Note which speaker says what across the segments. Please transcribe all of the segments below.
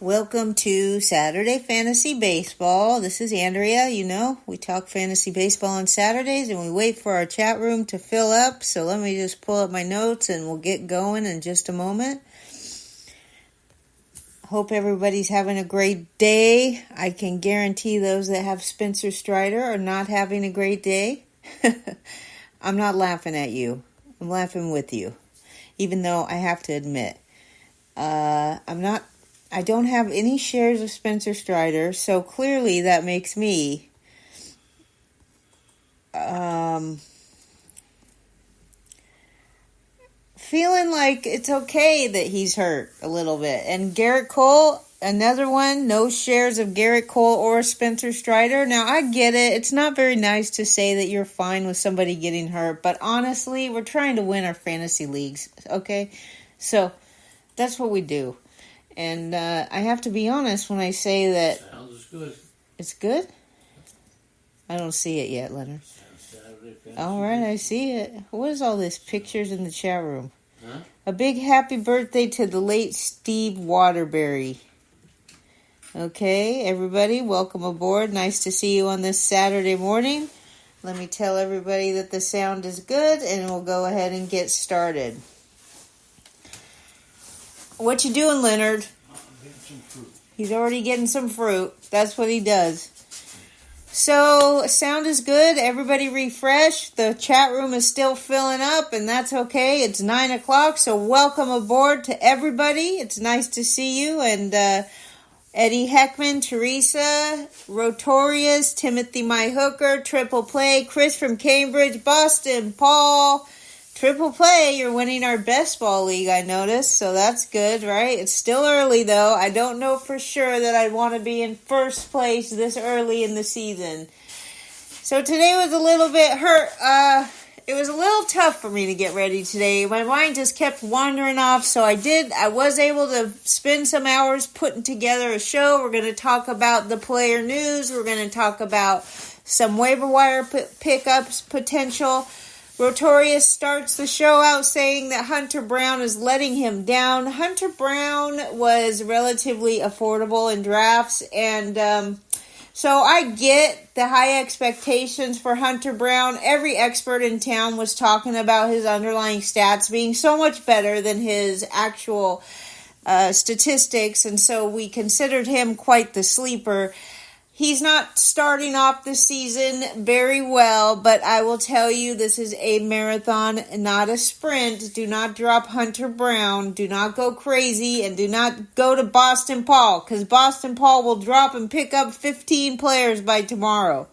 Speaker 1: Welcome to Saturday Fantasy Baseball. This is Andrea. You know, we talk fantasy baseball on Saturdays and we wait for our chat room to fill up. So let me just pull up my notes and we'll get going in just a moment. Hope everybody's having a great day. I can guarantee those that have Spencer Strider are not having a great day. I'm not laughing at you. I'm laughing with you. Even though I have to admit, I don't have any shares of Spencer Strider, so clearly that makes me feeling like it's okay that he's hurt a little bit. And Garrett Cole, another one, no shares of Garrett Cole or Spencer Strider. Now, I get it. It's not very nice to say that you're fine with somebody getting hurt, but honestly, we're trying to win our fantasy leagues, okay? So that's what we do. And I have to be honest when I say that...
Speaker 2: Sounds good.
Speaker 1: It's good? I don't see it yet, Leonard. All right, I see it. What is all this? Pictures in the chat room.
Speaker 2: Huh?
Speaker 1: A big happy birthday to the late Steve Waterbury. Okay, everybody, welcome aboard. Nice to see you on this Saturday morning. Let me tell everybody that the sound is good, and we'll go ahead and get started. What you doing, Leonard?
Speaker 2: I'm getting some fruit.
Speaker 1: He's already getting some fruit. That's what he does. So, sound is good. Everybody refresh. The chat room is still filling up, and that's okay. It's 9 o'clock, so welcome aboard to everybody. It's nice to see you. And Eddie Heckman, Teresa, Rotorius, Timothy My Hooker, Triple Play, Chris from Cambridge, Boston, Paul... Triple Play, you're winning our best ball league, I noticed, so that's good, right? It's still early, though. I don't know for sure that I'd want to be in first place this early in the season. So today was a little bit it was a little tough for me to get ready today. My mind just kept wandering off, so I was able to spend some hours putting together a show. We're going to talk about the player news. We're going to talk about some waiver wire pickups potential. Rotorius starts the show out saying that Hunter Brown is letting him down. Hunter Brown was relatively affordable in drafts, and so I get the high expectations for Hunter Brown. Every expert in town was talking about his underlying stats being so much better than his actual statistics, and so we considered him quite the sleeper. He's not starting off the season very well, but I will tell you this is a marathon, not a sprint. Do not drop Hunter Brown. Do not go crazy, and do not go to Boston Paul, because Boston Paul will drop and pick up 15 players by tomorrow.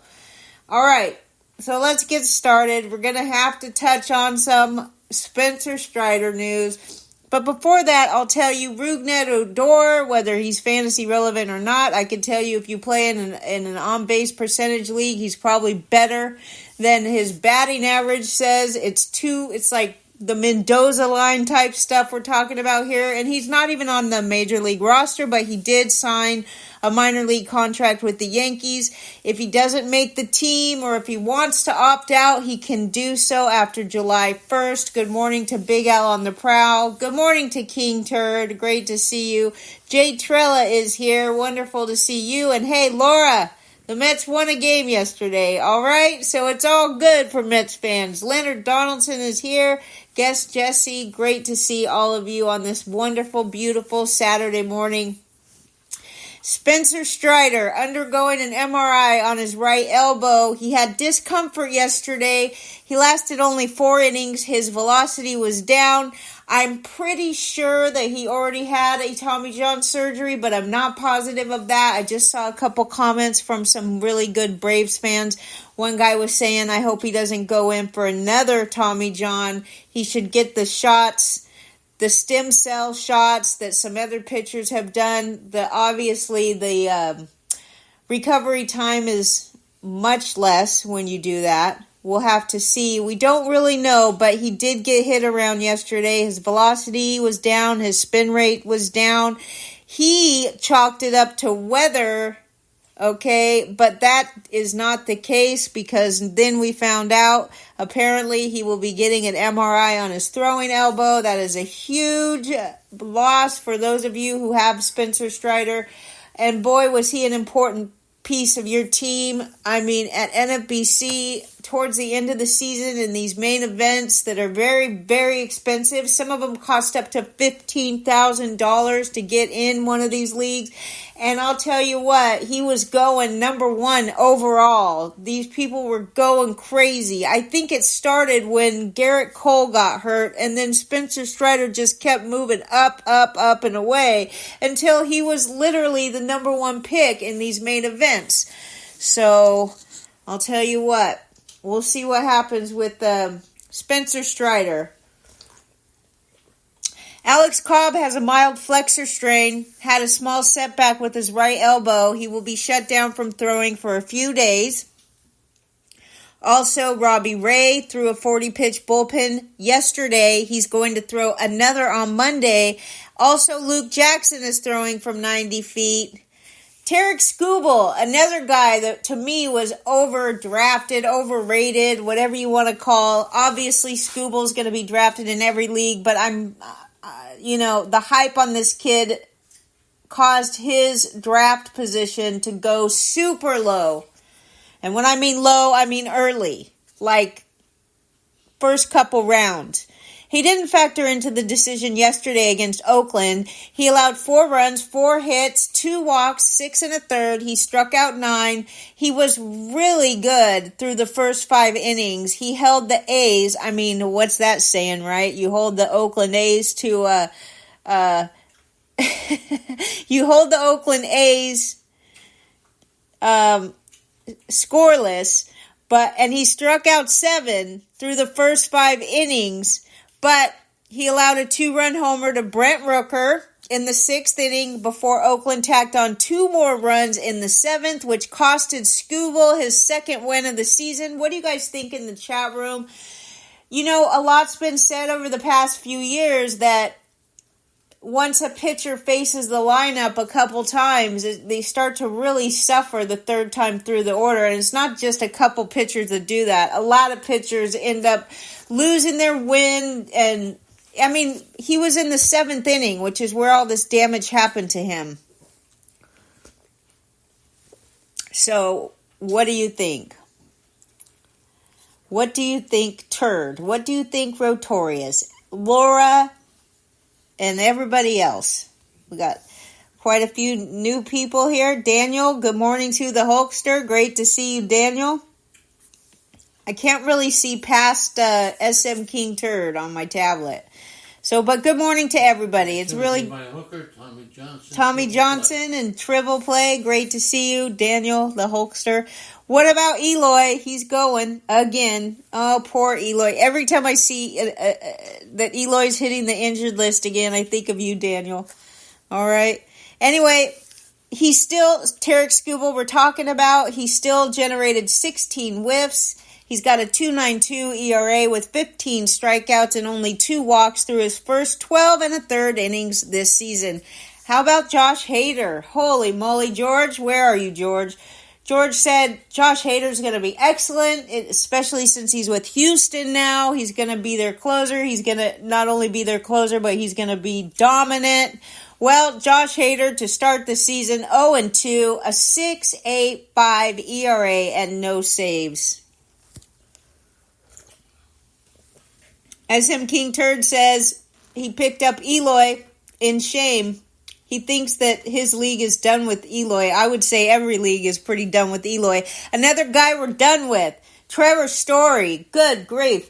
Speaker 1: All right, so let's get started. We're going to have to touch on some Spencer Strider news. But before that, I'll tell you, Rougned Odor, whether he's fantasy relevant or not, I can tell you if you play in an on-base percentage league, he's probably better than his batting average says. It's like the Mendoza line type stuff we're talking about here. And he's not even on the major league roster, but he did sign a minor league contract with the Yankees. If he doesn't make the team or if he wants to opt out, he can do so after July 1st. Good morning to Big Al on the prowl. Good morning to King Turd. Great to see you. Jay Trella is here. Wonderful to see you. And hey, Laura, the Mets won a game yesterday. All right, so it's all good for Mets fans. Leonard Donaldson is here. Guest Jesse, great to see all of you on this wonderful, beautiful Saturday morning. Spencer Strider undergoing an MRI on his right elbow. He had discomfort yesterday. He lasted only 4 innings. His velocity was down. I'm pretty sure that he already had a Tommy John surgery, but I'm not positive of that. I just saw a couple comments from some really good Braves fans. One guy was saying, I hope he doesn't go in for another Tommy John. He should get the shots, the stem cell shots that some other pitchers have done. Obviously, the recovery time is much less when you do that. We'll have to see. We don't really know, but he did get hit around yesterday. His velocity was down. His spin rate was down. He chalked it up to weather Okay, but that is not the case because then we found out apparently he will be getting an MRI on his throwing elbow. That is a huge loss for those of you who have Spencer Strider. And boy, was he an important piece of your team. I mean, at NFBC, towards the end of the season in these main events that are very, very expensive. Some of them cost up to $15,000 to get in one of these leagues. And I'll tell you what, he was going number one overall. These people were going crazy. I think it started when Garrett Cole got hurt, and then Spencer Strider just kept moving up, up, and away until he was literally the number one pick in these main events. So, I'll tell you what, we'll see what happens with Spencer Strider. Alex Cobb has a mild flexor strain, had a small setback with his right elbow. He will be shut down from throwing for a few days. Also, Robbie Ray threw a 40-pitch bullpen yesterday. He's going to throw another on Monday. Also, Luke Jackson is throwing from 90 feet. Tarek Skubal, another guy that to me was overdrafted, overrated, whatever you want to call. Obviously, Skubal's going to be drafted in every league, but the hype on this kid caused his draft position to go super low. And when I mean low, I mean early, like first couple rounds. He didn't factor into the decision yesterday against Oakland. He allowed 4 runs, 4 hits, 2 walks, 6 1/3. He struck out 9. He was really good through the first 5 innings. He held the A's. I mean, what's that saying, right? You hold the Oakland A's to you hold the Oakland A's scoreless, and he struck out 7 through the first 5 innings. But he allowed a 2-run homer to Brent Rooker in the 6th inning before Oakland tacked on 2 more runs in the 7th, which costed Skubal his 2nd win of the season. What do you guys think in the chat room? You know, a lot's been said over the past few years that once a pitcher faces the lineup a couple times, they start to really suffer the 3rd time through the order. And it's not just a couple pitchers that do that. A lot of pitchers end up losing their win. And, I mean, he was in the 7th inning, which is where all this damage happened to him. So, what do you think? What do you think, Turd? What do you think, Rotorius? Laura and everybody else. We got quite a few new people here. Daniel, good morning to the Hulkster. Great to see you, Daniel. I can't really see past SM King Turd on my tablet. So, but good morning to everybody. It's really
Speaker 2: my hooker,
Speaker 1: Tommy Johnson and Triple Play. Great to see you, Daniel, the Hulkster. What about Eloy? He's going again. Oh, poor Eloy. Every time I see that Eloy's hitting the injured list again, I think of you, Daniel. All right. Anyway, he's still, Tarek Skubal we're talking about, he still generated 16 whiffs. He's got a 2.92 ERA with 15 strikeouts and only 2 walks through his first 12 1/3 innings this season. How about Josh Hader? Holy moly, George. Where are you, George? George said Josh Hader's going to be excellent, especially since he's with Houston now. He's going to be their closer. He's going to not only be their closer, but he's going to be dominant. Well, Josh Hader to start the season 0-2, a 6.85 ERA and no saves. SM King Turd says he picked up Eloy in shame. He thinks that his league is done with Eloy. I would say every league is pretty done with Eloy. Another guy we're done with, Trevor Story. Good grief.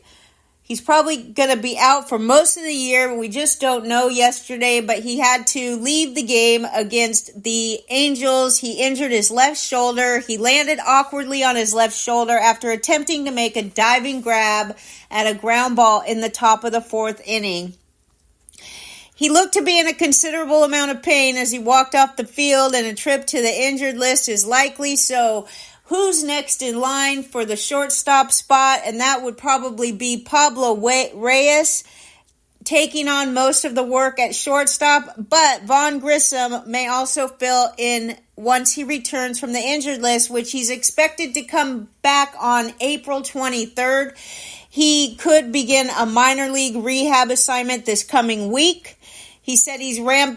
Speaker 1: He's probably going to be out for most of the year. We just don't know yesterday, but he had to leave the game against the Angels. He injured his left shoulder. He landed awkwardly on his left shoulder after attempting to make a diving grab at a ground ball in the top of the 4th inning. He looked to be in a considerable amount of pain as he walked off the field, and a trip to the injured list is likely. So who's next in line for the shortstop spot? And that would probably be Pablo Reyes. taking on most of the work at shortstop, but Vaughn Grissom may also fill in once he returns from the injured list, which he's expected to come back on April 23rd. He could begin a minor league rehab assignment this coming week. He said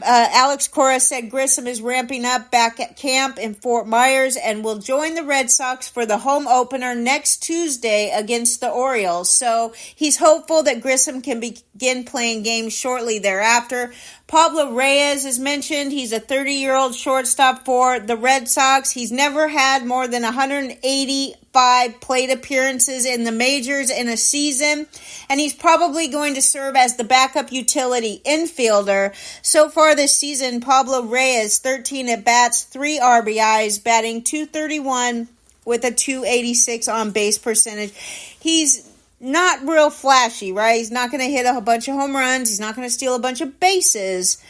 Speaker 1: Alex Cora said Grissom is ramping up back at camp in Fort Myers and will join the Red Sox for the home opener next Tuesday against the Orioles. So he's hopeful that Grissom can begin playing games shortly thereafter. Pablo Reyes is mentioned. He's a 30-year-old shortstop for the Red Sox. He's never had more than 185 plate appearances in the majors in a season, and he's probably going to serve as the backup utility infielder. So far this season, Pablo Reyes, 13 at-bats, 3 RBIs, batting .231 with a .286 on-base percentage. He's not real flashy, right? He's not going to hit a bunch of home runs. He's not going to steal a bunch of bases.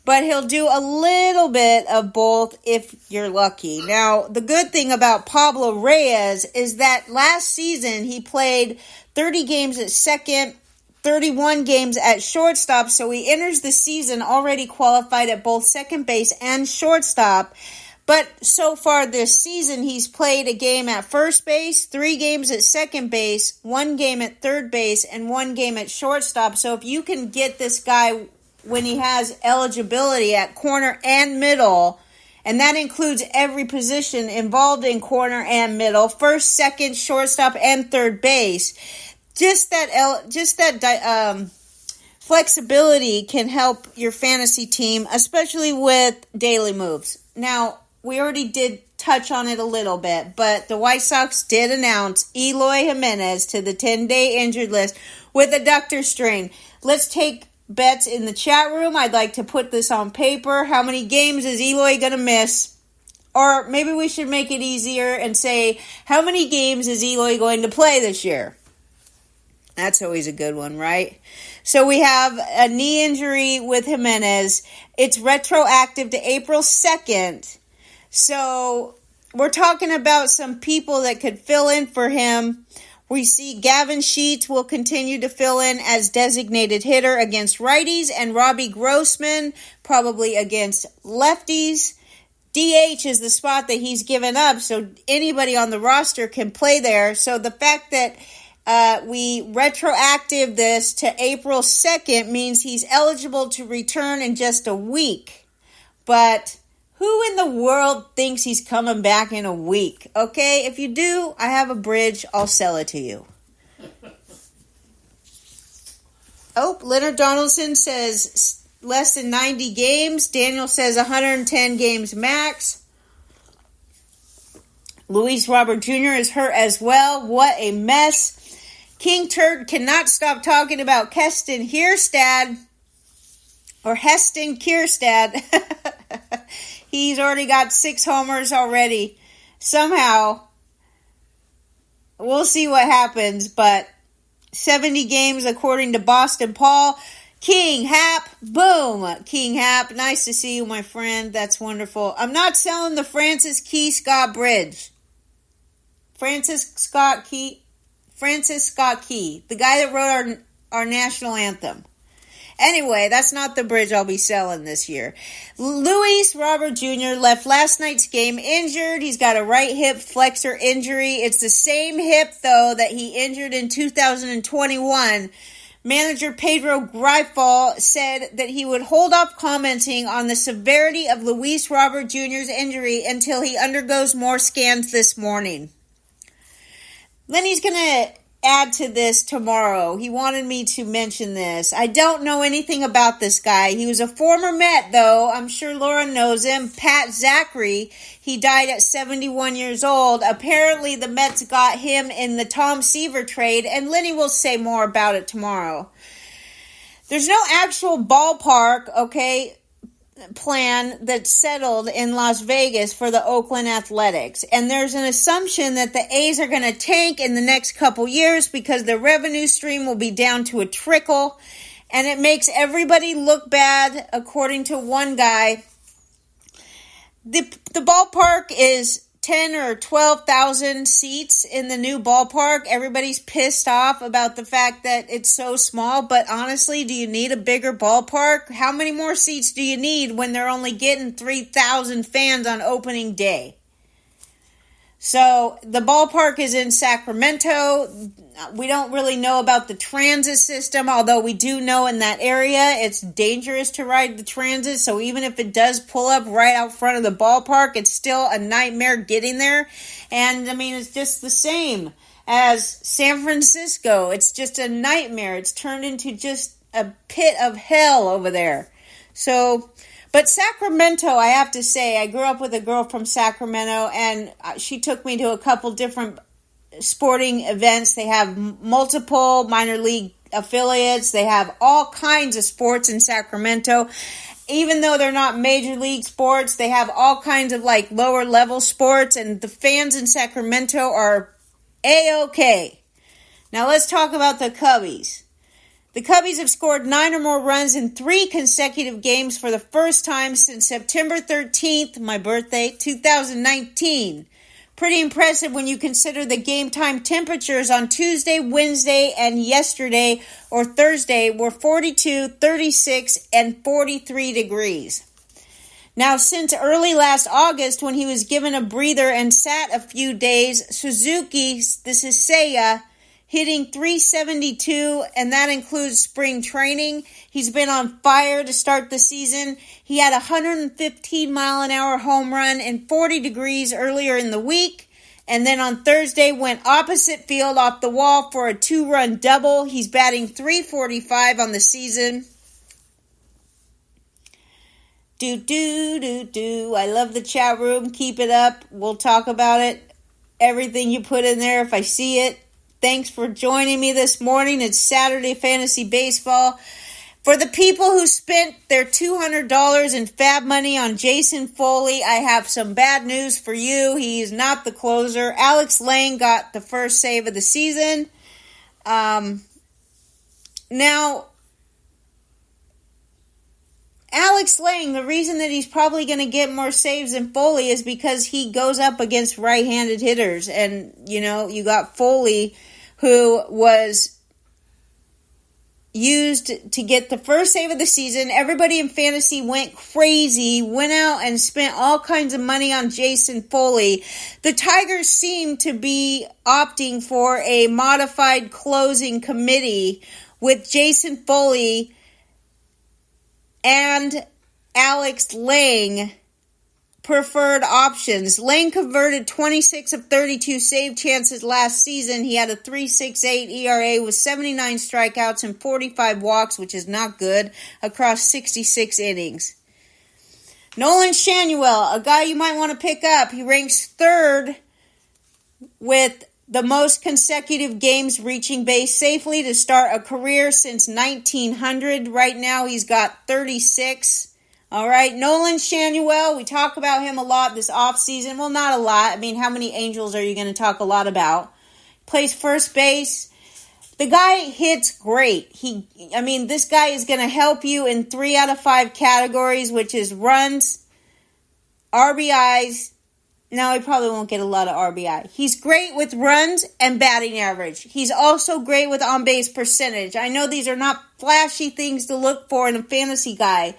Speaker 1: But he'll do a little bit of both if you're lucky. Now, the good thing about Pablo Reyes is that last season he played 30 games at second, 31 games at shortstop. So he enters the season already qualified at both second base and shortstop. But so far this season, he's played a game at first base, 3 games at second base, 1 game at third base, and 1 game at shortstop. So if you can get this guy when he has eligibility at corner and middle, and that includes every position involved in corner and middle, first, second, shortstop, and third base, just that flexibility can help your fantasy team, especially with daily moves. Now, we already did touch on it a little bit, but the White Sox did announce Eloy Jimenez to the 10-day injured list with a adductor strain. Let's take bets in the chat room. I'd like to put this on paper. How many games is Eloy going to miss? Or maybe we should make it easier and say, how many games is Eloy going to play this year? That's always a good one, right? So we have a knee injury with Jimenez. It's retroactive to April 2nd. So we're talking about some people that could fill in for him. We see Gavin Sheets will continue to fill in as designated hitter against righties, and Robbie Grossman probably against lefties. DH is the spot that he's given up, so anybody on the roster can play there. So the fact that we retroactive this to April 2nd means he's eligible to return in just a week. But who in the world thinks he's coming back in a week? Okay, if you do, I have a bridge. I'll sell it to you. Oh, Leonard Donaldson says less than 90 games. Daniel says 110 games max. Luis Robert Jr. is hurt as well. What a mess. King Turd cannot stop talking about Heston Kjerstad. Or Heston Kjerstad. He's already got 6 homers already. Somehow, we'll see what happens, but 70 games according to Boston Paul. King Hap, boom. King Hap, nice to see you, my friend. That's wonderful. I'm not selling the Francis Scott Bridge. Francis Scott Key, the guy that wrote our national anthem. Anyway, that's not the bridge I'll be selling this year. Luis Robert Jr. left last night's game injured. He's got a right hip flexor injury. It's the same hip, though, that he injured in 2021. Manager Pedro Greifel said that he would hold off commenting on the severity of Luis Robert Jr.'s injury until he undergoes more scans this morning. Lenny's going to add to this tomorrow. He wanted me to mention this. I don't know anything about this guy. He was a former Met, though. I'm sure Laura knows him. Pat Zachary. He died at 71 years old. Apparently, the Mets got him in the Tom Seaver trade, and Lenny will say more about it tomorrow. There's no actual ballpark, plan that's settled in Las Vegas for the Oakland Athletics. And there's an assumption that the A's are going to tank in the next couple years because their revenue stream will be down to a trickle. And it makes everybody look bad, according to one guy. The ballpark is 10 or 12,000 seats in the new ballpark. Everybody's pissed off about the fact that it's so small, but honestly, do you need a bigger ballpark? How many more seats do you need when they're only getting 3,000 fans on opening day? So the ballpark is in Sacramento. We don't really know about the transit system, although we do know in that area it's dangerous to ride the transit. So even if it does pull up right out front of the ballpark, it's still a nightmare getting there. And I mean, it's just the same as San Francisco. It's just a nightmare. It's turned into just a pit of hell over there. So... But Sacramento, I have to say, I grew up with a girl from Sacramento, and she took me to a couple different sporting events. They have multiple minor league affiliates. They have all kinds of sports in Sacramento. Even though they're not major league sports, they have all kinds of like lower level sports, and the fans in Sacramento are A-OK. Now let's talk about the Cubbies. The Cubbies have scored 9 or more runs in 3 consecutive games for the first time since September 13th, my birthday, 2019. Pretty impressive when you consider the game time temperatures on Tuesday, Wednesday, and yesterday or Thursday were 42, 36, and 43 degrees. Now, since early last August, when he was given a breather and sat a few days, Suzuki, this is Seiya, hitting .372, and that includes spring training. He's been on fire to start the season. He had a 115-mile-an-hour home run in 40 degrees earlier in the week, and then on Thursday went opposite field off the wall for a 2-run double. He's batting .345 on the season. I love the chat room. Keep it up. We'll talk about it. Everything you put in there if I see it. Thanks for joining me this morning. It's Saturday Fantasy Baseball. For the people who spent their $200 in fab money on Jason Foley, I have some bad news for you. He is not the closer. Alex Lang got the first save of the season. Now, Alex Lang, the reason that he's probably going to get more saves than Foley is because he goes up against right-handed hitters. And, you know, you got Foley, who was used to get the first save of the season. Everybody in fantasy went crazy, went out and spent all kinds of money on Jason Foley. The Tigers seem to be opting for a modified closing committee with Jason Foley and Alex Lang preferred options. Lang converted 26 of 32 save chances last season. He had a 3.68 ERA with 79 strikeouts and 45 walks, which is not good, across 66 innings. Nolan Shanuel, a guy you might want to pick up. He ranks 3rd with the most consecutive games reaching base safely to start a career since 1900. Right now he's got 36. All right, Nolan Shanuel, we talk about him a lot this offseason. Well, not a lot. I mean, how many Angels are you going to talk a lot about? Plays first base. The guy hits great. This guy is going to help you in 3 out of 5 categories, which is runs, RBIs. No, he probably won't get a lot of RBI. He's great with runs and batting average. He's also great with on-base percentage. I know these are not flashy things to look for in a fantasy guy,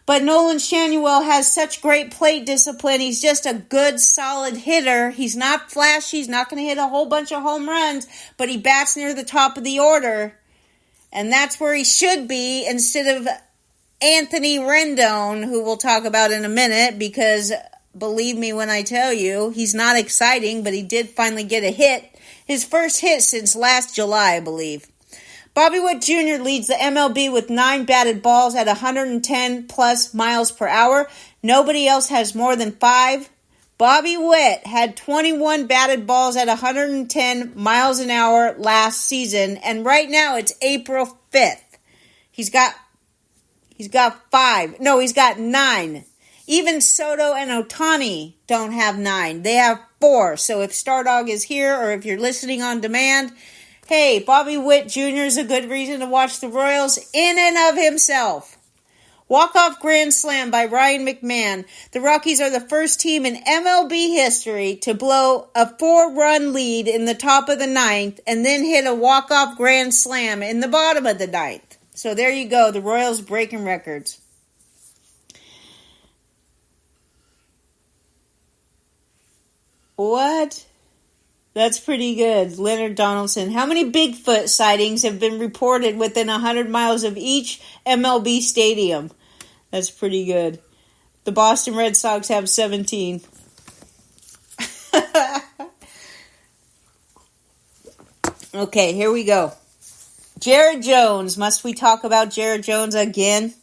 Speaker 1: but Nolan Shanuel has such great plate discipline. He's just a good, solid hitter. He's not flashy. He's not going to hit a whole bunch of home runs, but he bats near the top of the order. And that's where he should be instead of Anthony Rendon, who we'll talk about in a minute, because believe me when I tell you, he's not exciting, but he did finally get a hit. His first hit since last July, I believe. Bobby Witt Jr. leads the MLB with 9 batted balls at 110 plus miles per hour. Nobody else has more than 5. Bobby Witt had 21 batted balls at 110 miles an hour last season, and right now it's April 5th. He's got 5. No, he's got 9. Even Soto and Ohtani don't have 9. They have 4. So if Stardog is here, or if you're listening on demand, hey, Bobby Witt Jr. is a good reason to watch the Royals in and of himself. Walk-off grand slam by Ryan McMahon. The Rockies are the first team in MLB history to blow a 4-run lead in the top of the ninth and then hit a walk-off grand slam in the bottom of the ninth. So there you go. The Royals breaking records. What? That's pretty good. Leonard Donaldson. How many Bigfoot sightings have been reported within 100 miles of each MLB stadium? That's pretty good. The Boston Red Sox have 17. Okay, here we go. Jared Jones. Must we talk about Jared Jones again?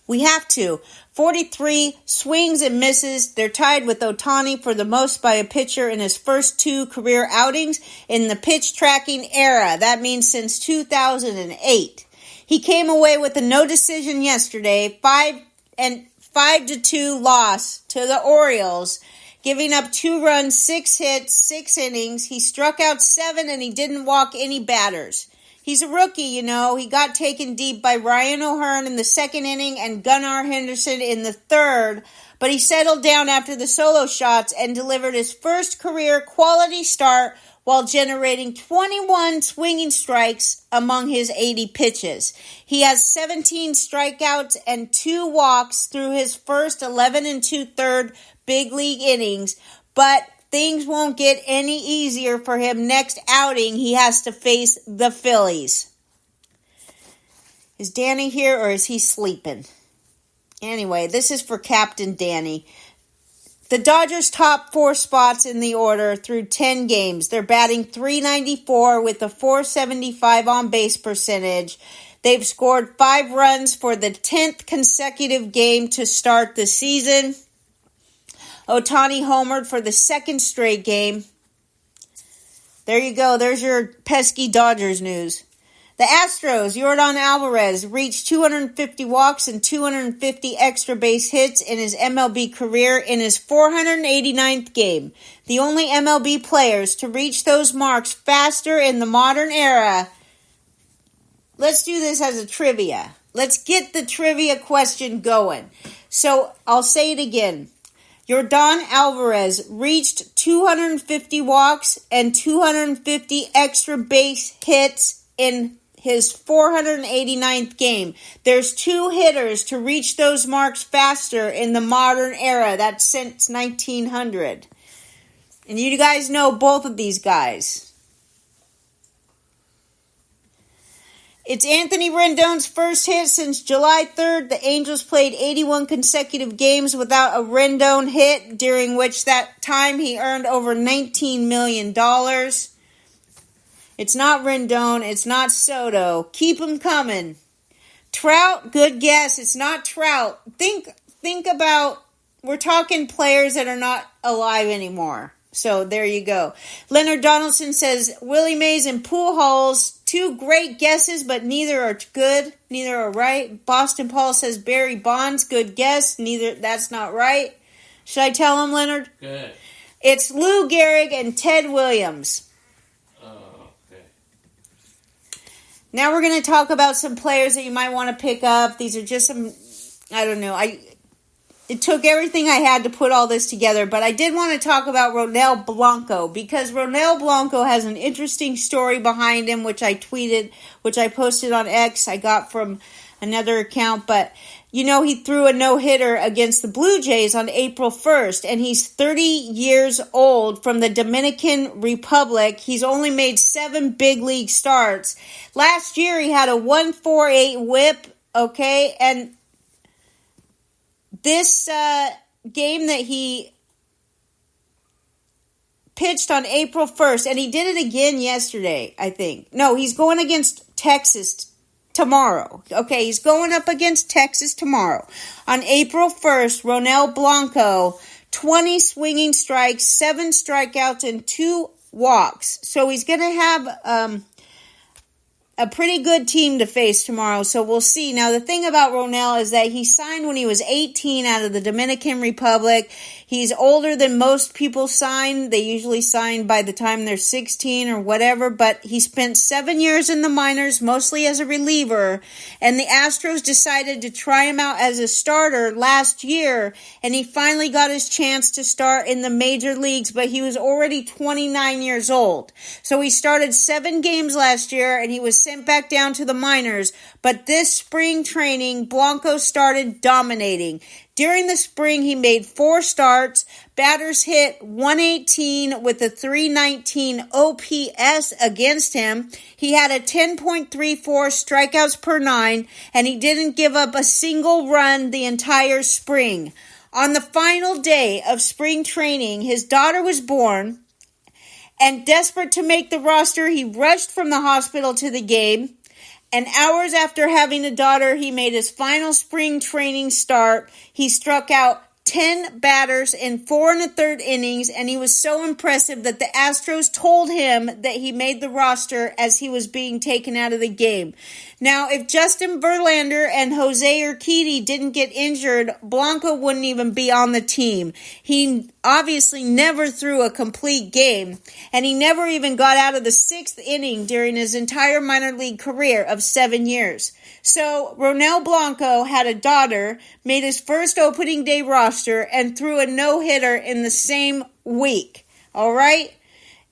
Speaker 1: We have to. 43 swings and misses. They're tied with Ohtani for the most by a pitcher in his first 2 career outings in the pitch tracking era. That means since 2008. He came away with a no decision yesterday, 5-2 loss to the Orioles, giving up 2 runs, 6 hits, 6 innings. He struck out 7 and he didn't walk any batters. He's a rookie, you know. He got taken deep by Ryan O'Hearn in the 2nd inning and Gunnar Henderson in the 3rd, but he settled down after the solo shots and delivered his first career quality start while generating 21 swinging strikes among his 80 pitches. He has 17 strikeouts and 2 walks through his first 11 2/3 big league innings, but things won't get any easier for him next outing. He has to face the Phillies. Is Danny here or is he sleeping? Anyway, this is for Captain Danny. The Dodgers top 4 spots in the order through 10 games. They're batting .394 with a .475 on base percentage. They've scored 5 runs for the 10th consecutive game to start the season. Ohtani homered for the 2nd straight game. There you go. There's your pesky Dodgers news. The Astros, Yordan Alvarez, reached 250 walks and 250 extra base hits in his MLB career in his 489th game. The only MLB players to reach those marks faster in the modern era. Let's do this as a trivia. Let's get the trivia question going. So I'll say it again. Yordan Alvarez reached 250 walks and 250 extra base hits in his 489th game. There's 2 hitters to reach those marks faster in the modern era. That's since 1900. And you guys know both of these guys. It's Anthony Rendon's first hit since July 3rd. The Angels played 81 consecutive games without a Rendon hit, during which that time he earned over $19 million. It's not Rendon. It's not Soto. Keep them coming. Trout, good guess. It's not Trout. Think about, we're talking players that are not alive anymore. So there you go. Leonard Donaldson says Willie Mays and Pujols, 2 great guesses, but neither are good. Neither are right. Boston Paul says Barry Bonds, good guess. That's not right. Should I tell him, Leonard?
Speaker 2: Good.
Speaker 1: It's Lou Gehrig and Ted Williams.
Speaker 2: Oh, okay.
Speaker 1: Now we're going to talk about some players that you might want to pick up. These are just some, I don't know. It took everything I had to put all this together, but I did want to talk about Ronel Blanco, because Ronel Blanco has an interesting story behind him, which I posted on X. I got from another account, but you know, he threw a no-hitter against the Blue Jays on April 1st, and he's 30 years old, from the Dominican Republic. He's only made 7 big league starts. Last year, he had a 1.48 whip, okay, and this game that he pitched on April 1st, and he did it again yesterday, I think. No, he's going against Texas tomorrow. Okay, he's going up against Texas tomorrow. On April 1st, Ronel Blanco, 20 swinging strikes, 7 strikeouts, and 2 walks. So he's going to have a pretty good team to face tomorrow, so we'll see. Now, the thing about Ronell is that he signed when he was 18 out of the Dominican Republic. He's older than most people sign. They usually sign by the time they're 16 or whatever, but he spent 7 years in the minors, mostly as a reliever, and the Astros decided to try him out as a starter last year, and he finally got his chance to start in the major leagues, but he was already 29 years old. So he started 7 games last year, and he was sent back down to the minors, but this spring training, Blanco started dominating. During the spring, he made 4 starts. Batters hit 118 with a 319 OPS against him. He had a 10.34 strikeouts per 9, and he didn't give up a single run the entire spring. On the final day of spring training, his daughter was born, and desperate to make the roster, he rushed from the hospital to the game. And hours after having a daughter, he made his final spring training start. He struck out 10 batters in 4 1/3 innings, and he was so impressive that the Astros told him that he made the roster as he was being taken out of the game. Now, if Justin Verlander and Jose Urquidy didn't get injured, Blanco wouldn't even be on the team. He obviously never threw a complete game, and he never even got out of the 6th inning during his entire minor league career of 7 years. So, Ronell Blanco had a daughter, made his first opening day roster, and threw a no-hitter in the same week. All right?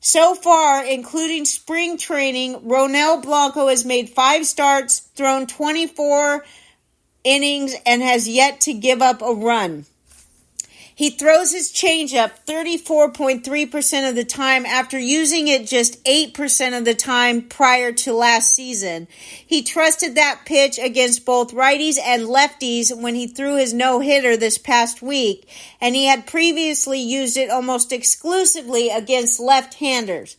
Speaker 1: So far, including spring training, Ronell Blanco has made 5 starts, thrown 24 innings, and has yet to give up a run. He throws his changeup 34.3% of the time after using it just 8% of the time prior to last season. He trusted that pitch against both righties and lefties when he threw his no-hitter this past week, and he had previously used it almost exclusively against left-handers.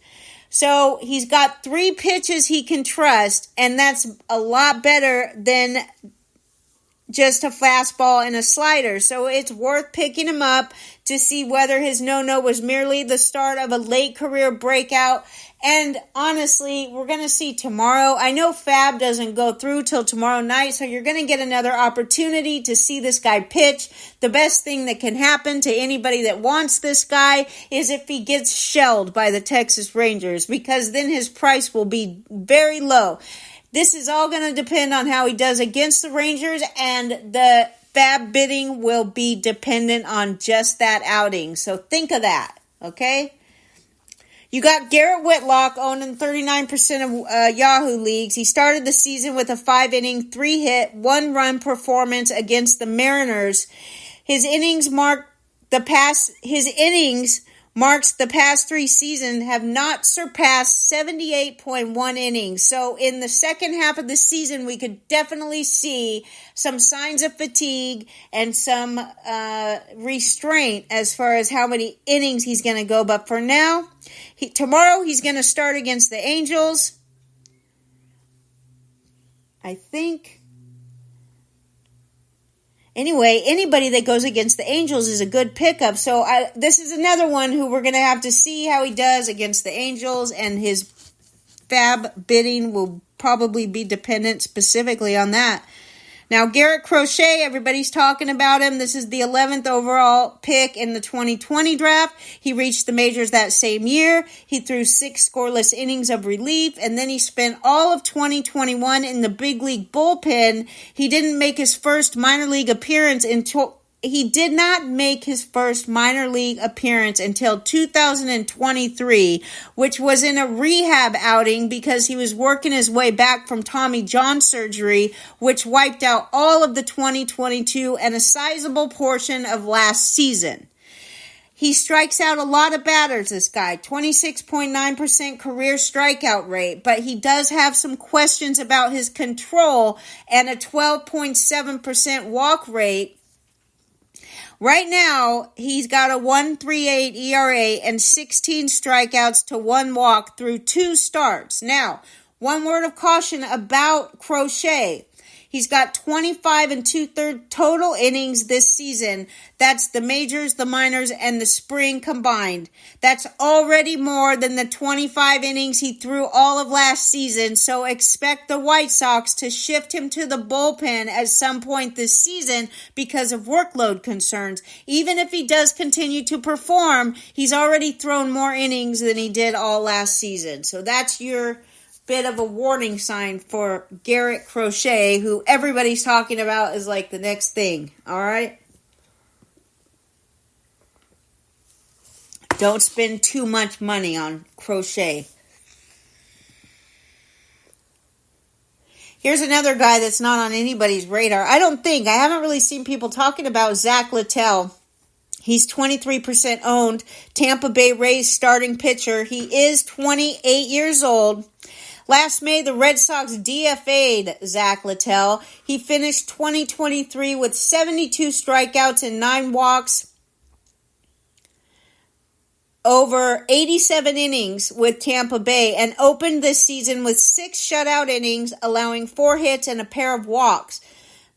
Speaker 1: So he's got 3 pitches he can trust, and that's a lot better than just a fastball and a slider. So it's worth picking him up to see whether his no-no was merely the start of a late career breakout. And honestly, we're going to see tomorrow. I know Fab doesn't go through till tomorrow night, so you're going to get another opportunity to see this guy pitch. The best thing that can happen to anybody that wants this guy is if he gets shelled by the Texas Rangers, because then his price will be very low. This is all going to depend on how he does against the Rangers, and the Fab bidding will be dependent on just that outing. So think of that, okay? You got Garrett Whitlock owned in 39% of Yahoo leagues. He started the season with a 5-inning, 3-hit, 1-run performance against the Mariners. His innings marks the past 3 seasons have not surpassed 78.1 innings. So in the second half of the season, we could definitely see some signs of fatigue and some restraint as far as how many innings he's going to go. But for now, tomorrow he's going to start against the Angels. I think. Anyway, anybody that goes against the Angels is a good pickup. So this is another one who we're going to have to see how he does against the Angels, and his Fab bidding will probably be dependent specifically on that. Now, Garrett Crochet, everybody's talking about him. This is the 11th overall pick in the 2020 draft. He reached the majors that same year. He threw 6 scoreless innings of relief, and then he spent all of 2021 in the big league bullpen. He didn't make his first minor league appearance until 2023, which was in a rehab outing because he was working his way back from Tommy John surgery, which wiped out all of the 2022 and a sizable portion of last season. He strikes out a lot of batters, this guy, 26.9% career strikeout rate, but he does have some questions about his control and a 12.7% walk rate. Right now, he's got a 1.38 ERA and 16 strikeouts to 1 walk through 2 starts. Now, one word of caution about Crochet. He's got 25 and 2/3 total innings this season. That's the majors, the minors, and the spring combined. That's already more than the 25 innings he threw all of last season, so expect the White Sox to shift him to the bullpen at some point this season because of workload concerns. Even if he does continue to perform, he's already thrown more innings than he did all last season. So that's your bit of a warning sign for Garrett Crochet, who everybody's talking about is like the next thing. All right? Don't spend too much money on Crochet. Here's another guy that's not on anybody's radar. I haven't really seen people talking about Zach Littell. He's 23% owned. Tampa Bay Rays starting pitcher. He is 28 years old. Last May, the Red Sox DFA'd Zach Littell. He finished 2023 with 72 strikeouts and 9 walks, over 87 innings with Tampa Bay, and opened this season with 6 shutout innings, allowing 4 hits and a pair of walks.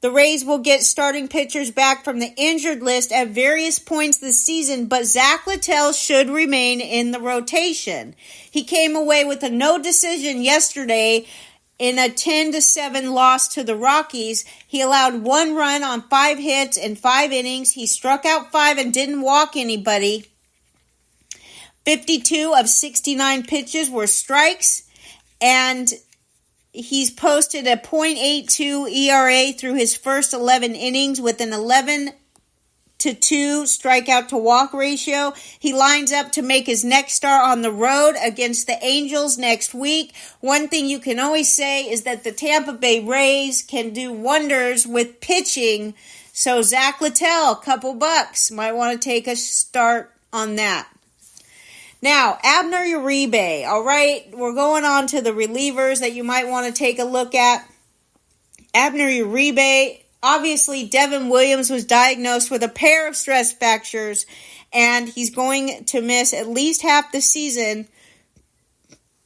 Speaker 1: The Rays will get starting pitchers back from the injured list at various points this season, but Zach Littell should remain in the rotation. He came away with a no decision yesterday in a 10-7 loss to the Rockies. He allowed 1 run on 5 hits in 5 innings. He struck out 5 and didn't walk anybody. 52 of 69 pitches were strikes, and he's posted a .82 ERA through his first 11 innings with an 11-2 strikeout to walk ratio. He lines up to make his next start on the road against the Angels next week. One thing you can always say is that the Tampa Bay Rays can do wonders with pitching. So Zach Littell, a couple bucks. Might want to take a start on that. Now, Abner Uribe, all right? We're going on to the relievers that you might want to take a look at. Abner Uribe, obviously Devin Williams was diagnosed with a pair of stress fractures, and he's going to miss at least half the season.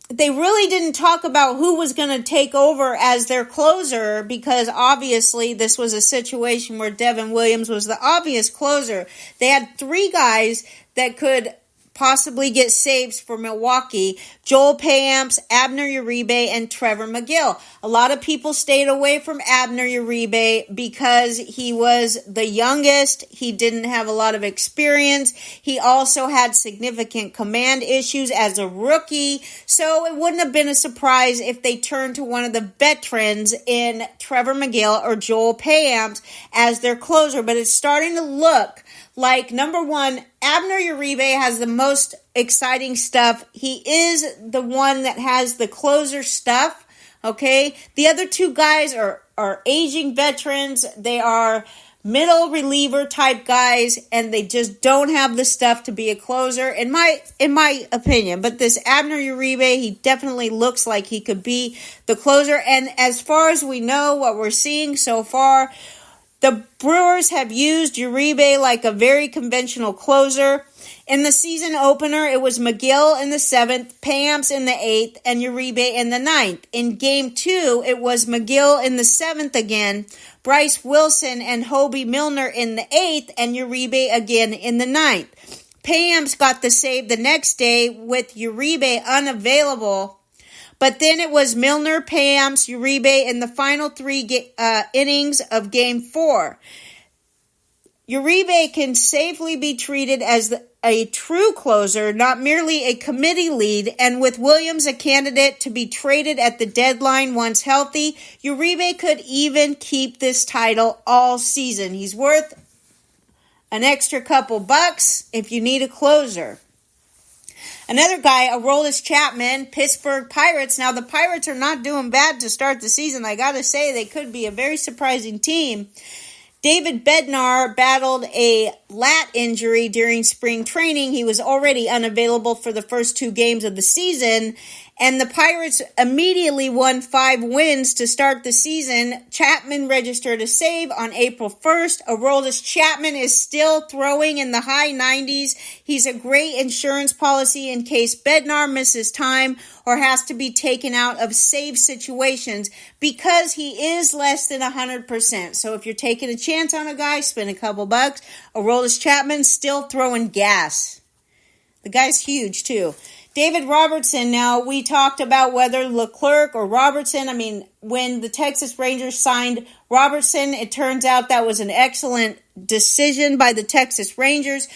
Speaker 1: They really didn't talk about who was going to take over as their closer because obviously this was a situation where Devin Williams was the obvious closer. They had 3 guys that could possibly get saves for Milwaukee: Joel Payamps, Abner Uribe, and Trevor McGill. A lot of people stayed away from Abner Uribe because he was the youngest. He didn't have a lot of experience. He also had significant command issues as a rookie. So it wouldn't have been a surprise if they turned to one of the veterans in Trevor McGill or Joel Payamps as their closer. But it's starting to look like, number one, Abner Uribe has the most exciting stuff. He is the one that has the closer stuff, okay? The other 2 guys are aging veterans. They are middle reliever type guys, and they just don't have the stuff to be a closer, in my opinion. But this Abner Uribe, he definitely looks like he could be the closer. And as far as we know, what we're seeing so far, the Brewers have used Uribe like a very conventional closer. In the season opener, it was McGill in the 7th, Payamps in the 8th, and Uribe in the 9th. In Game 2, it was McGill in the 7th again, Bryce Wilson and Hobie Milner in the 8th, and Uribe again in the 9th. Payamps got the save the next day with Uribe unavailable. But then it was Milner, Payamps, Uribe in the final 3 innings of Game 4. Uribe can safely be treated as a true closer, not merely a committee lead, and with Williams a candidate to be traded at the deadline once healthy, Uribe could even keep this title all season. He's worth an extra couple bucks if you need a closer. Another guy, Aroldis Chapman, Pittsburgh Pirates. Now, the Pirates are not doing bad to start the season. I got to say, they could be a very surprising team. David Bednar battled a lat injury during spring training. He was already unavailable for the first 2 games of the season, and the Pirates immediately won 5 wins to start the season. Chapman registered a save on April 1st. Aroldis Chapman is still throwing in the high 90s. He's a great insurance policy in case Bednar misses time or has to be taken out of save situations, because he is less than 100%. So if you're taking a chance on a guy, spend a couple bucks. Aroldis Chapman still throwing gas. The guy's huge too. David Robertson. Now, we talked about whether Leclerc or Robertson. I mean, when the Texas Rangers signed Robertson, it turns out that was an excellent decision by the Texas Rangers.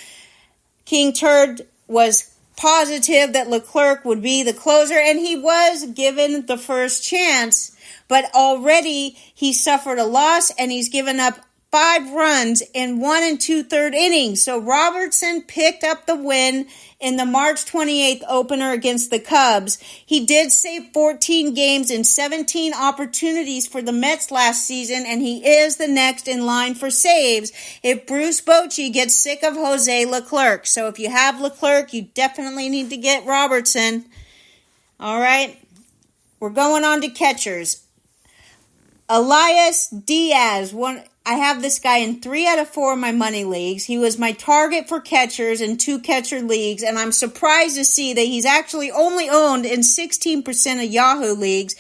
Speaker 1: King Turd was positive that Leclerc would be the closer, and he was given the first chance, but already he suffered a loss, and he's given up 5 runs in 1 2/3 innings. So Robertson picked up the win in the March 28th opener against the Cubs. He did save 14 games and 17 opportunities for the Mets last season, and he is the next in line for saves if Bruce Bochy gets sick of Jose Leclerc. So if you have Leclerc, you definitely need to get Robertson. All right, we're going on to catchers. Elias Diaz, I have this guy in 3 out of 4 of my money leagues. He was my target for catchers in 2 catcher leagues, and I'm surprised to see that he's actually only owned in 16% of Yahoo leagues.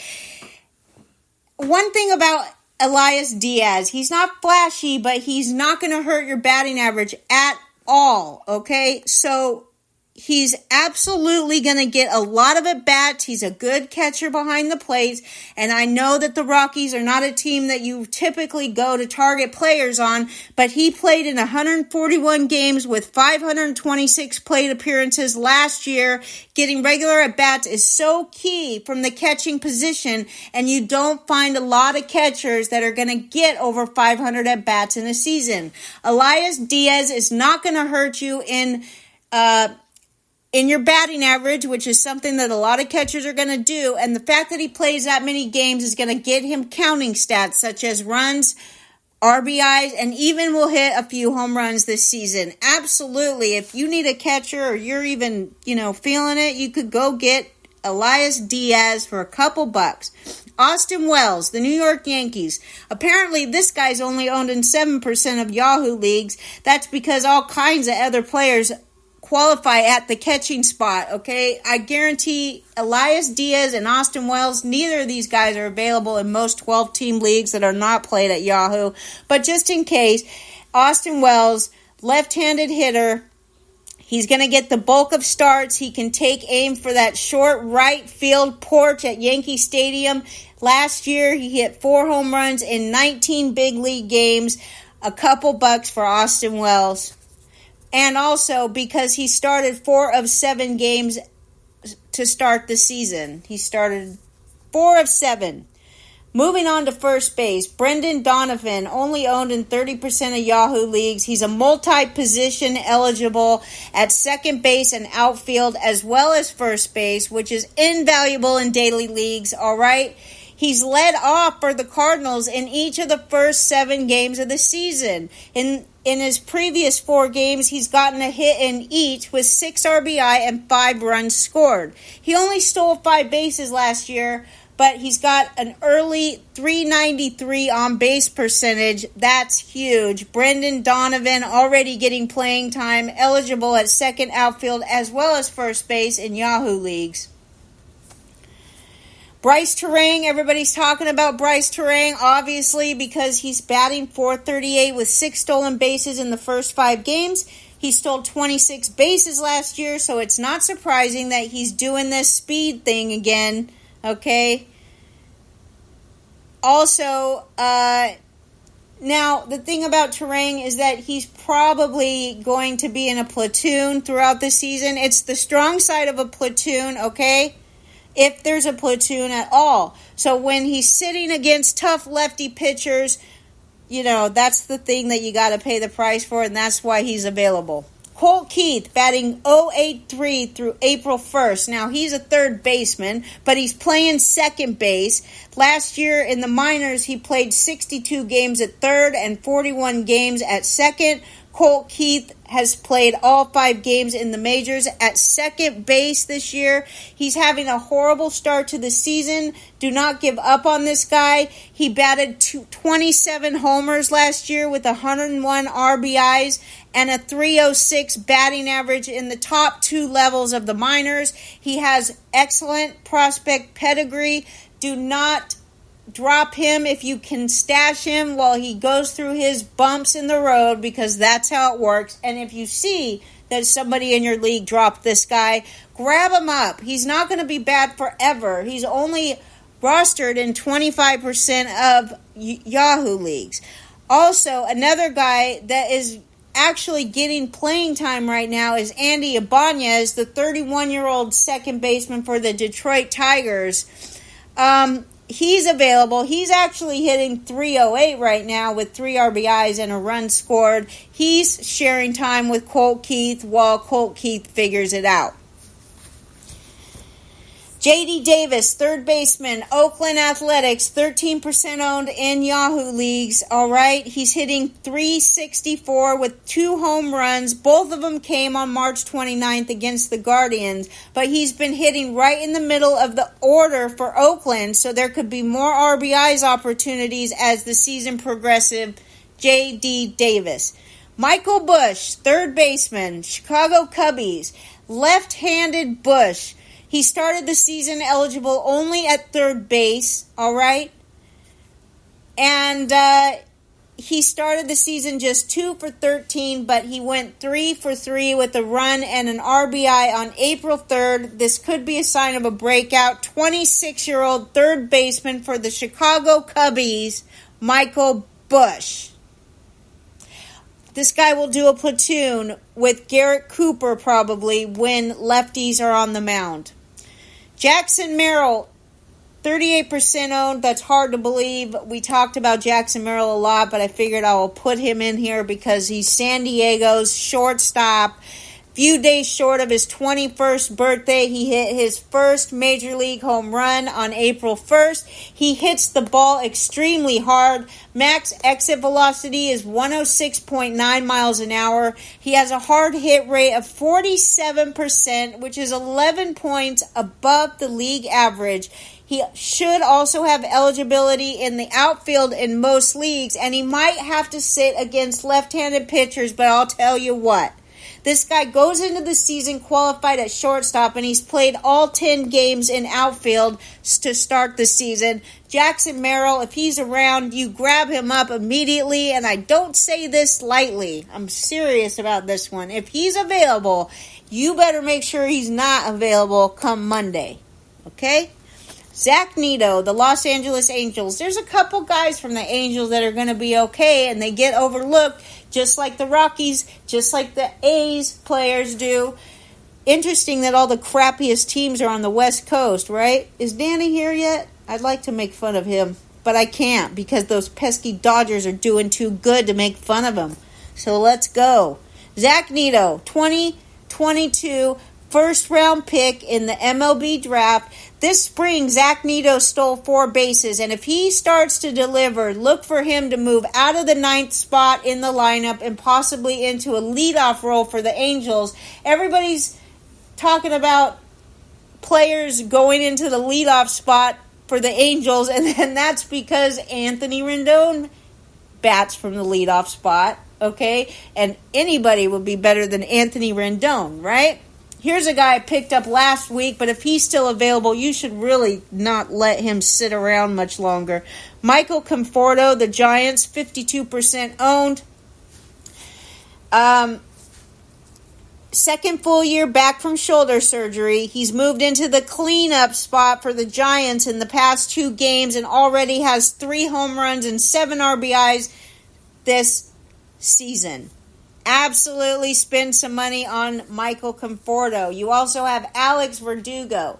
Speaker 1: One thing about Elias Diaz, he's not flashy, but he's not going to hurt your batting average at all, okay? So he's absolutely going to get a lot of at-bats. He's a good catcher behind the plate, and I know that the Rockies are not a team that you typically go to target players on, but he played in 141 games with 526 plate appearances last year. Getting regular at-bats is so key from the catching position, and you don't find a lot of catchers that are going to get over 500 at-bats in a season. Elias Diaz is not going to hurt you in your batting average, which is something that a lot of catchers are going to do. And the fact that he plays that many games is going to get him counting stats such as runs, RBIs, and even will hit a few home runs this season. Absolutely. If you need a catcher or you're even, feeling it, you could go get Elias Diaz for a couple bucks. Austin Wells, the New York Yankees. Apparently, this guy's only owned in 7% of Yahoo leagues. That's because all kinds of other players qualify at the catching spot, okay? I guarantee Elias Diaz and Austin Wells, neither of these guys are available in most 12-team leagues that are not played at Yahoo. But just in case, Austin Wells, left-handed hitter, he's going to get the bulk of starts. He can take aim for that short right field porch at Yankee Stadium. Last year, he hit 4 home runs in 19 big league games. A couple bucks for Austin Wells. And also because he started 4 of 7 games to start the season. He started 4 of 7. Moving on to first base, Brendan Donovan, only owned in 30% of Yahoo leagues. He's a multi-position eligible at second base and outfield as well as first base, which is invaluable in daily leagues, all right? He's led off for the Cardinals in each of the first 7 games of the season. In his previous 4 games, he's gotten a hit in each with 6 RBI and 5 runs scored. He only stole 5 bases last year, but he's got an early .393 on-base percentage. That's huge. Brendan Donovan already getting playing time, eligible at second outfield as well as first base in Yahoo leagues. Bryce Terang, everybody's talking about Bryce Terang, obviously, because he's batting .438 with 6 stolen bases in the first 5 games. He stole 26 bases last year, so it's not surprising that he's doing this speed thing again, okay? Also, now, the thing about Terang is that he's probably going to be in a platoon throughout the season. It's the strong side of a platoon, okay? If there's a platoon at all. So when he's sitting against tough lefty pitchers, that's the thing that you got to pay the price for, and that's why he's available. Colt Keith batting .083 through April 1st. Now, he's a third baseman, but he's playing second base. Last year in the minors, he played 62 games at third and 41 games at second. Colt Keith has played all 5 games in the majors at second base this year. He's having a horrible start to the season. Do not give up on this guy. He batted 27 homers last year with 101 RBIs and a 306 batting average in the top 2 levels of the minors. He has excellent prospect pedigree. Do not drop him if you can stash him while he goes through his bumps in the road, because that's how it works. And if you see that somebody in your league dropped this guy, grab him up. He's not going to be bad forever. He's only rostered in 25% of Yahoo leagues. Also, another guy that is actually getting playing time right now is Andy Ibanez, the 31-year-old second baseman for the Detroit Tigers. He's available. He's actually hitting 308 right now with 3 RBIs and a run scored. He's sharing time with Colt Keith while Colt Keith figures it out. J.D. Davis, third baseman, Oakland Athletics, 13% owned in Yahoo leagues. All right, he's hitting 364 with 2 home runs. Both of them came on March 29th against the Guardians, but he's been hitting right in the middle of the order for Oakland, so there could be more RBIs opportunities as the season progresses. J.D. Davis. Michael Busch, third baseman, Chicago Cubbies, left-handed Busch. He started the season eligible only at third base, all right? And he started the season just 2 for 13, but he went 3 for 3 with a run and an RBI on April 3rd. This could be a sign of a breakout. 26-year-old third baseman for the Chicago Cubbies, Michael Busch. This guy will do a platoon with Garrett Cooper probably when lefties are on the mound. Jackson Merrill, 38% owned. That's hard to believe. We talked about Jackson Merrill a lot, but I figured I will put him in here because he's San Diego's shortstop. Few days short of his 21st birthday, he hit his first Major League home run on April 1st. He hits the ball extremely hard. Max exit velocity is 106.9 miles an hour. He has a hard hit rate of 47%, which is 11 points above the league average. He should also have eligibility in the outfield in most leagues, and he might have to sit against left-handed pitchers, but I'll tell you what. This guy goes into the season qualified at shortstop, and he's played all 10 games in outfield to start the season. Jackson Merrill, if he's around, you grab him up immediately, and I don't say this lightly. I'm serious about this one. If he's available, you better make sure he's not available come Monday, okay? Zach Neto, the Los Angeles Angels. There's a couple guys from the Angels that are going to be okay, and they get overlooked just like the Rockies, just like the A's players do. Interesting that all the crappiest teams are on the West Coast, right? Is Danny here yet? I'd like to make fun of him, but I can't because those pesky Dodgers are doing too good to make fun of him. So let's go. Zach Neto, 2022 first-round pick in the MLB draft. This spring, Zach Neto stole 4 bases, and if he starts to deliver, look for him to move out of the 9th spot in the lineup and possibly into a leadoff role for the Angels. Everybody's talking about players going into the leadoff spot for the Angels, and then that's because Anthony Rendon bats from the leadoff spot, okay? And anybody would be better than Anthony Rendon, right? Here's a guy I picked up last week, but if he's still available, you should really not let him sit around much longer. Michael Conforto, the Giants, 52% owned. Second full year back from shoulder surgery. He's moved into the cleanup spot for the Giants in the past 2 games and already has 3 home runs and 7 RBIs this season. Absolutely spend some money on Michael Conforto. You also have Alex Verdugo,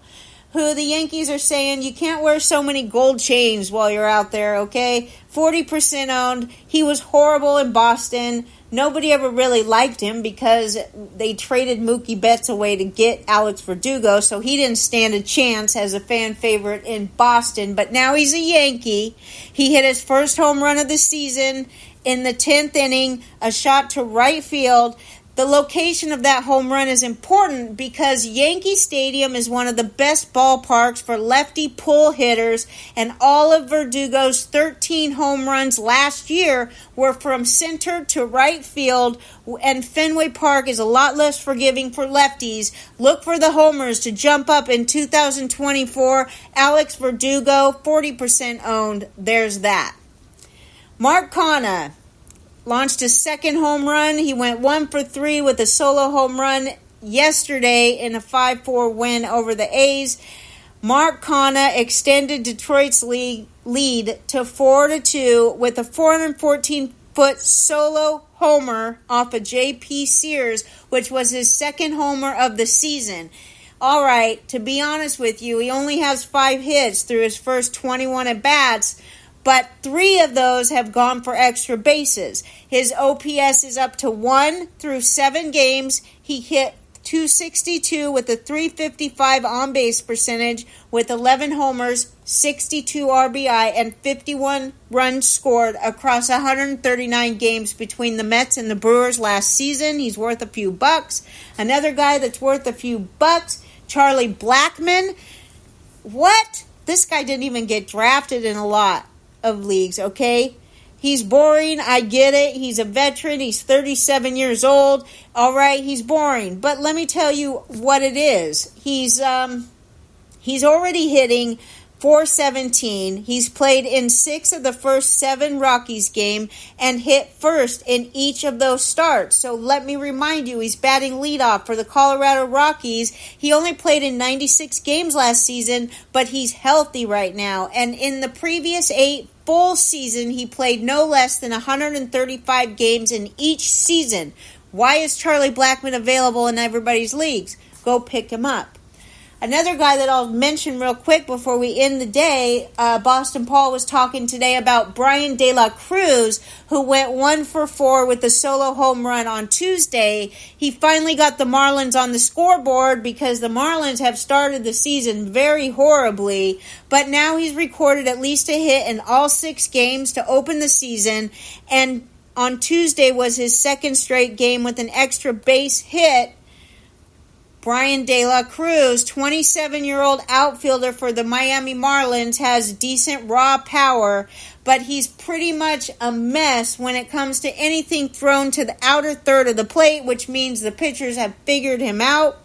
Speaker 1: who the Yankees are saying you can't wear so many gold chains while you're out there, okay? 40% owned. He was horrible in Boston. Nobody ever really liked him because they traded Mookie Betts away to get Alex Verdugo, so he didn't stand a chance as a fan favorite in Boston. But now he's a Yankee. He hit his first home run of the season in the 10th inning, a shot to right field. The location of that home run is important because Yankee Stadium is one of the best ballparks for lefty pull hitters, and all of Verdugo's 13 home runs last year were from center to right field, and Fenway Park is a lot less forgiving for lefties. Look for the homers to jump up in 2024. Alex Verdugo, 40% owned. There's that. Mark Canha launched his second home run. He went 1 for 3 with a solo home run yesterday in a 5-4 win over the A's. Mark Canha extended Detroit's lead to 4-2 with a 414-foot solo homer off of J.P. Sears, which was his second homer of the season. All right, to be honest with you, he only has 5 hits through his first 21 at-bats, but 3 of those have gone for extra bases. His OPS is up to 1 through 7 games. He hit .262 with a .355 on-base percentage with 11 homers, 62 RBI, and 51 runs scored across 139 games between the Mets and the Brewers last season. He's worth a few bucks. Another guy that's worth a few bucks, Charlie Blackmon. What? This guy didn't even get drafted in a lot of leagues, okay? He's boring, I get it. He's a veteran, he's 37 years old. All right, he's boring. But let me tell you what it is. He's already hitting .417. He's played in 6 of the first 7 Rockies game and hit first in each of those starts. So let me remind you, he's batting leadoff for the Colorado Rockies. He only played in 96 games last season, but he's healthy right now. And in the previous 8 full season, he played no less than 135 games in each season. Why is Charlie Blackmon available in everybody's leagues? Go pick him up. Another guy that I'll mention real quick before we end the day, Boston Paul was talking today about Brian De La Cruz, who went 1 for 4 with a solo home run on Tuesday. He finally got the Marlins on the scoreboard because the Marlins have started the season very horribly, but now he's recorded at least a hit in all 6 games to open the season, and on Tuesday was his second straight game with an extra base hit. Brian De La Cruz, 27-year-old outfielder for the Miami Marlins, has decent raw power, but he's pretty much a mess when it comes to anything thrown to the outer third of the plate, which means the pitchers have figured him out.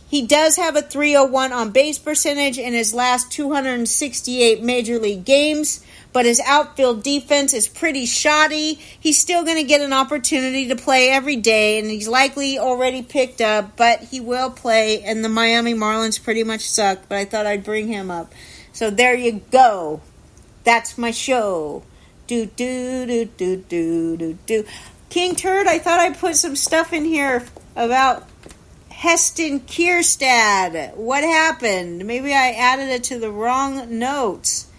Speaker 1: He does have a .301 on base percentage in his last 268 Major League games, but his outfield defense is pretty shoddy. He's still going to get an opportunity to play every day, and he's likely already picked up, but he will play, and the Miami Marlins pretty much suck, but I thought I'd bring him up. So there you go. That's my show. Do, do, do, do, do, do, do. King Turd, I thought I'd put some stuff in here about Heston Kjerstad. What happened? Maybe I added it to the wrong notes.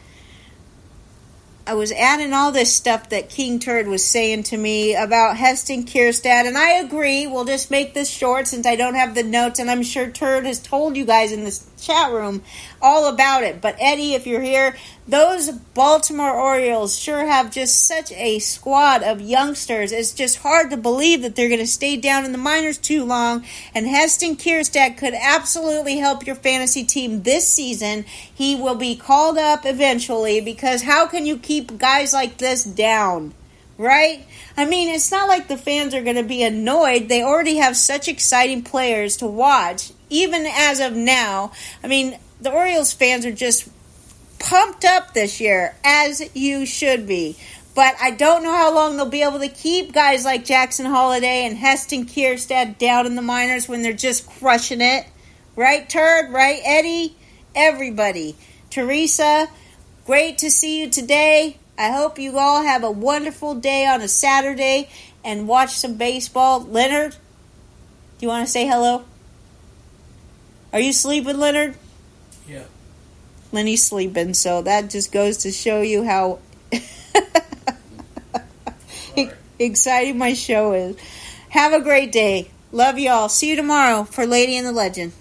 Speaker 1: I was adding all this stuff that King Turd was saying to me about Heston Kjerstad, and I agree. We'll just make this short since I don't have the notes, and I'm sure Turd has told you guys in this chat room all about it. But Eddie, if you're here, those Baltimore Orioles sure have just such a squad of youngsters. It's just hard to believe that they're going to stay down in the minors too long, and Heston Kjerstad could absolutely help your fantasy team this season. He will be called up eventually, because how can you keep guys like this down? Right? I mean, it's not like the fans are going to be annoyed. They already have such exciting players to watch, even as of now. I mean, the Orioles fans are just pumped up this year, as you should be. But I don't know how long they'll be able to keep guys like Jackson Holliday and Heston Kjerstad down in the minors when they're just crushing it. Right, Turd? Right, Eddie? Everybody. Teresa, great to see you today. I hope you all have a wonderful day on a Saturday and watch some baseball. Leonard, do you want to say hello? Are you sleeping, Leonard?
Speaker 2: Yeah.
Speaker 1: Lenny's sleeping, so that just goes to show you how exciting my show is. Have a great day. Love you all. See you tomorrow for Lady and the Legend.